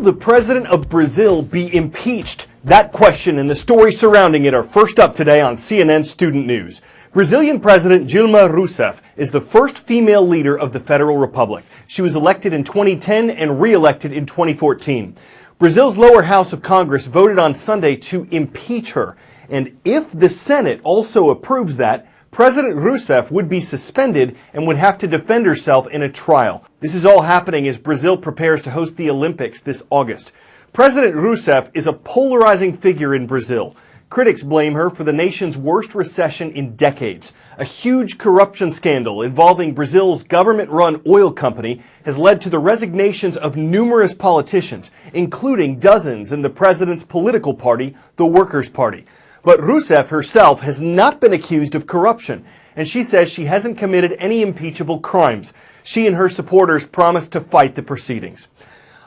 the president of Brazil be impeached? That question and the story surrounding it are first up today on CNN Student News. Brazilian President Dilma Rousseff is the first female leader of the Federal Republic. She was elected in 2010 and re-elected in 2014. Brazil's lower house of Congress voted on Sunday to impeach her. And if the Senate also approves that, President Rousseff would be suspended and would have to defend herself in a trial. This is all happening as Brazil prepares to host the Olympics this August. President Rousseff is a polarizing figure in Brazil. Critics blame her for the nation's worst recession in decades. A huge corruption scandal involving Brazil's government-run oil company has led to the resignations of numerous politicians, including dozens in the president's political party, the Workers' Party. But Rousseff herself has not been accused of corruption, and she says she hasn't committed any impeachable crimes. She and her supporters promise to fight the proceedings.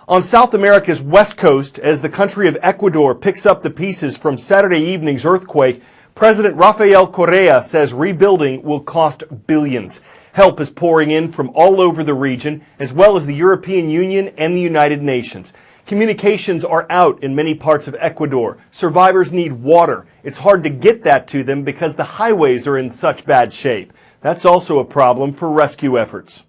On South America's west coast, as the country of Ecuador picks up the pieces from Saturday evening's earthquake, President Rafael Correa says rebuilding will cost billions. Help is pouring in from all over the region, as well as the European Union and the United Nations. Communications are out in many parts of Ecuador. Survivors need water. It's hard to get that to them because the highways are in such bad shape. That's also a problem for rescue efforts.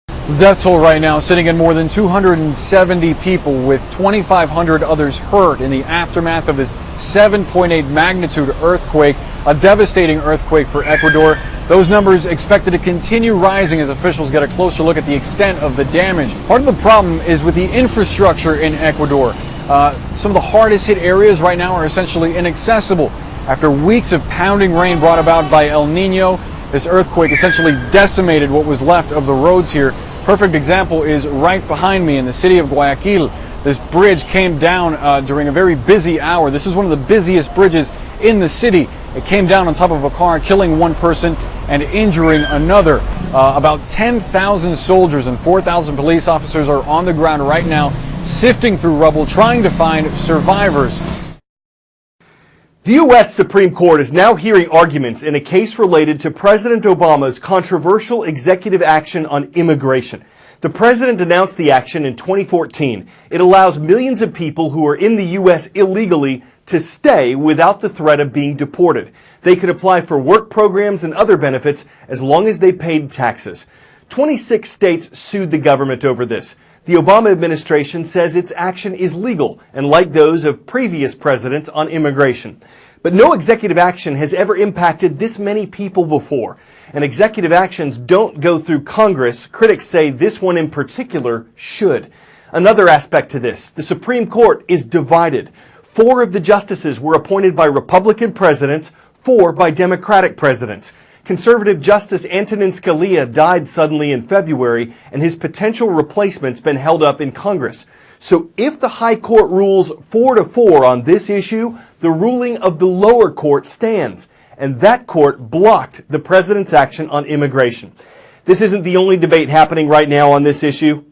The death toll right now sitting at more than 270 people, with 2,500 others hurt in the aftermath of this 7.8 magnitude earthquake, a devastating earthquake for Ecuador. Those numbers expected to continue rising as officials get a closer look at the extent of the damage. Part of the problem is with the infrastructure in Ecuador. Some of the hardest hit areas right now are essentially inaccessible. After weeks of pounding rain brought about by El Nino, this earthquake essentially decimated what was left of the roads here. Perfect example is right behind me in the city of Guayaquil. This bridge came down during a very busy hour. This is one of the busiest bridges in the city. It came down on top of a car, killing one person and injuring another. About 10,000 soldiers and 4,000 police officers are on the ground right now, sifting through rubble, trying to find survivors. The U.S. Supreme Court is now hearing arguments in a case related to President Obama's controversial executive action on immigration. The president announced the action in 2014. It allows millions of people who are in the U.S. illegally to stay without the threat of being deported. They could apply for work programs and other benefits as long as they paid taxes. 26 states sued the government over this. The Obama administration says its action is legal and like those of previous presidents on immigration. But no executive action has ever impacted this many people before. And executive actions don't go through Congress. Critics say this one in particular should. Another aspect to this, the Supreme Court is divided. 4 of the justices were appointed by Republican presidents, 4 by Democratic presidents. Conservative Justice Antonin Scalia died suddenly in February, and his potential replacement's been held up in Congress. So if the high court rules 4-4 on this issue, the ruling of the lower court stands. And that court blocked the president's action on immigration. This isn't the only debate happening right now on this issue.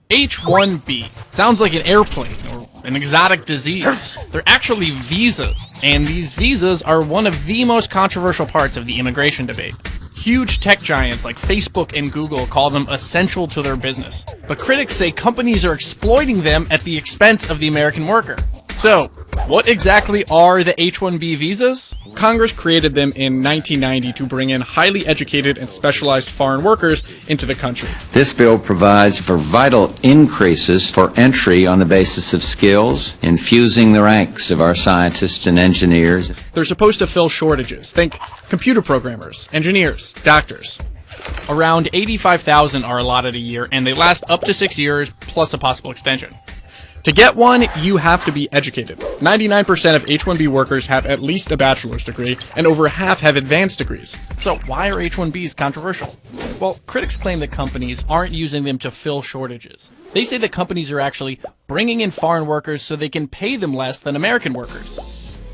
H-1B sounds like an airplane or an exotic disease. They're actually visas, and these visas are one of the most controversial parts of the immigration debate. Huge tech giants like Facebook and Google call them essential to their business, but critics say companies are exploiting them at the expense of the American worker. So, what exactly are the H-1B visas? Congress created them in 1990 to bring in highly educated and specialized foreign workers into the country. This bill provides for vital increases for entry on the basis of skills, infusing the ranks of our scientists and engineers. They're supposed to fill shortages. Think computer programmers, engineers, doctors. Around 85,000 are allotted a year, and they last up to 6 years, plus a possible extension. To get one, you have to be educated. 99% of H-1B workers have at least a bachelor's degree, and over half have advanced degrees. So why are H-1Bs controversial? Well, critics claim that companies aren't using them to fill shortages. They say that companies are actually bringing in foreign workers so they can pay them less than American workers.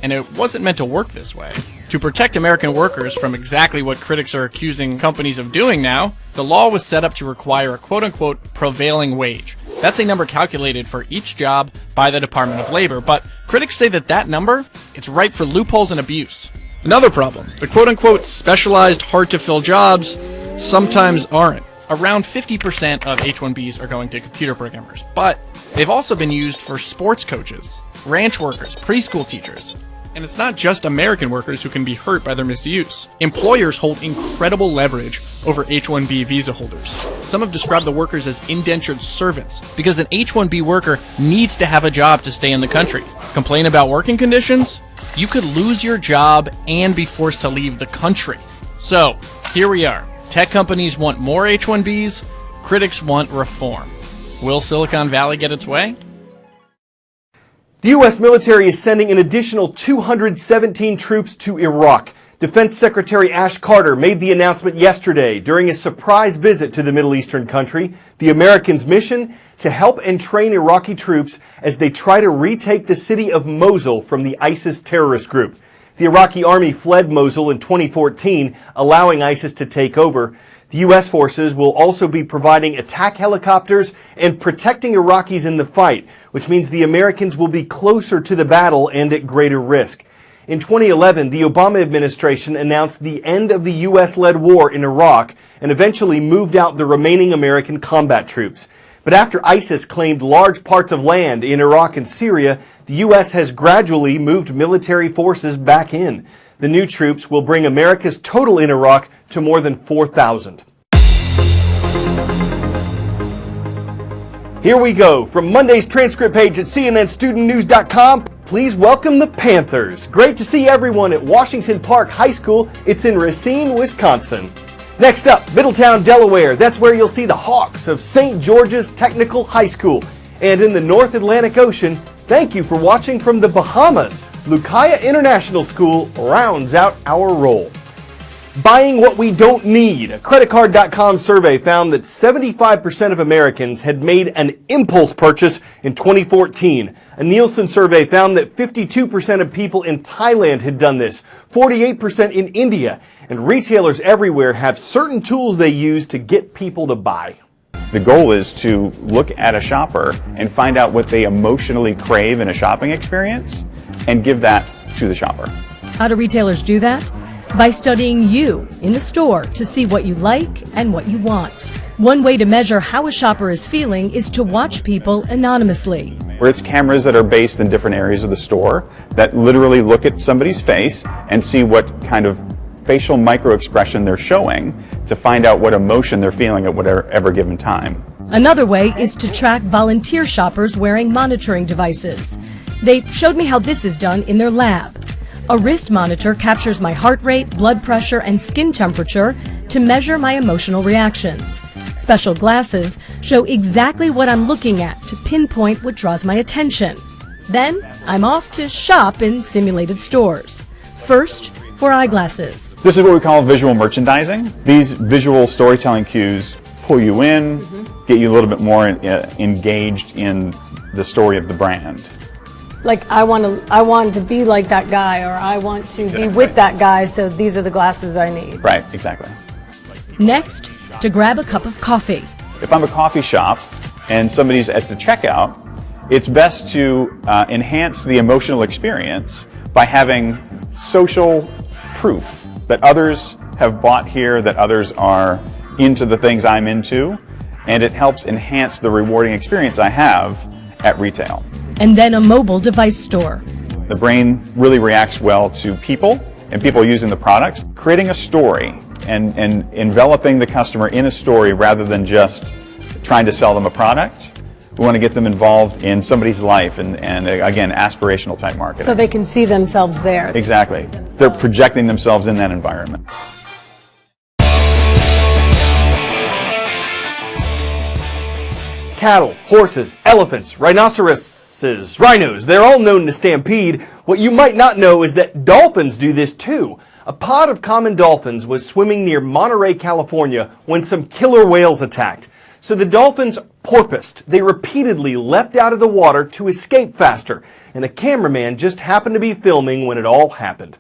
And it wasn't meant to work this way. To protect American workers from exactly what critics are accusing companies of doing now, the law was set up to require a quote-unquote prevailing wage. That's a number calculated for each job by the Department of Labor, but critics say that number, it's ripe for loopholes and abuse. Another problem, the quote-unquote specialized hard-to-fill jobs sometimes aren't. Around 50% of H-1Bs are going to computer programmers, but they've also been used for sports coaches, ranch workers, preschool teachers. And it's not just American workers who can be hurt by their misuse. Employers hold incredible leverage over H-1B visa holders. Some have described the workers as indentured servants because an H-1B worker needs to have a job to stay in the country. Complain about working conditions? You could lose your job and be forced to leave the country. So, here we are. Tech companies want more H-1Bs, critics want reform. Will Silicon Valley get its way? The U.S. military is sending an additional 217 troops to Iraq. Defense Secretary Ash Carter made the announcement yesterday during a surprise visit to the Middle Eastern country. The Americans' mission? To help and train Iraqi troops as they try to retake the city of Mosul from the ISIS terrorist group. The Iraqi army fled Mosul in 2014, allowing ISIS to take over. The U.S. forces will also be providing attack helicopters and protecting Iraqis in the fight, which means the Americans will be closer to the battle and at greater risk. In 2011, the Obama administration announced the end of the U.S.-led war in Iraq and eventually moved out the remaining American combat troops. But after ISIS claimed large parts of land in Iraq and Syria, the U.S. has gradually moved military forces back in. The new troops will bring America's total in Iraq to more than 4,000. Here we go. From Monday's transcript page at cnnstudentnews.com, please welcome the Panthers. Great to see everyone at Washington Park High School. It's in Racine, Wisconsin. Next up, Middletown, Delaware. That's where you'll see the Hawks of St. George's Technical High School. And in the North Atlantic Ocean, thank you for watching from the Bahamas. Lucaya International School rounds out our roll. Buying what we don't need. A creditcard.com survey found that 75% of Americans had made an impulse purchase in 2014. A Nielsen survey found that 52% of people in Thailand had done this, 48% in India, and retailers everywhere have certain tools they use to get people to buy. The goal is to look at a shopper and find out what they emotionally crave in a shopping experience and give that to the shopper. How do retailers do that? By studying you in the store to see what you like and what you want. One way to measure how a shopper is feeling is to watch people anonymously. Where it's cameras that are based in different areas of the store that literally look at somebody's face and see what kind of facial micro-expression they're showing to find out what emotion they're feeling at whatever given time. Another way is to track volunteer shoppers wearing monitoring devices. They showed me how this is done in their lab. A wrist monitor captures my heart rate, blood pressure, and skin temperature to measure my emotional reactions. Special glasses show exactly what I'm looking at to pinpoint what draws my attention. Then, I'm off to shop in simulated stores. First, for eyeglasses. This is what we call visual merchandising. These visual storytelling cues pull you in, get you a little bit more engaged in the story of the brand. Like I want to be like that guy, or I want to be with that guy, so these are the glasses I need. Right, exactly. Next, to grab a cup of coffee. If I'm a coffee shop and somebody's at the checkout, it's best to enhance the emotional experience by having social proof that others have bought here, that others are into the things I'm into, and it helps enhance the rewarding experience I have at retail. And then a mobile device store. The brain really reacts well to people and people using the products. Creating a story and enveloping the customer in a story rather than just trying to sell them a product. We want to get them involved in somebody's life and again, aspirational type marketing. So they can see themselves there. Exactly. They're projecting themselves in that environment. Cattle, horses, elephants, rhinoceroses, rhinos, they're all known to stampede. What you might not know is that dolphins do this too. A pod of common dolphins was swimming near Monterey, California when some killer whales attacked. So the dolphins porpoised. They repeatedly leapt out of the water to escape faster, and a cameraman just happened to be filming when it all happened.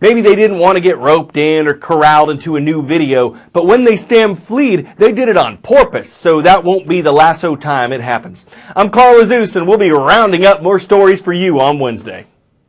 Maybe they didn't want to get roped in or corralled into a new video, but when they fleed, they did it on porpoise, so that won't be the lasso time it happens. I'm Carl Azus, and we'll be rounding up more stories for you on Wednesday.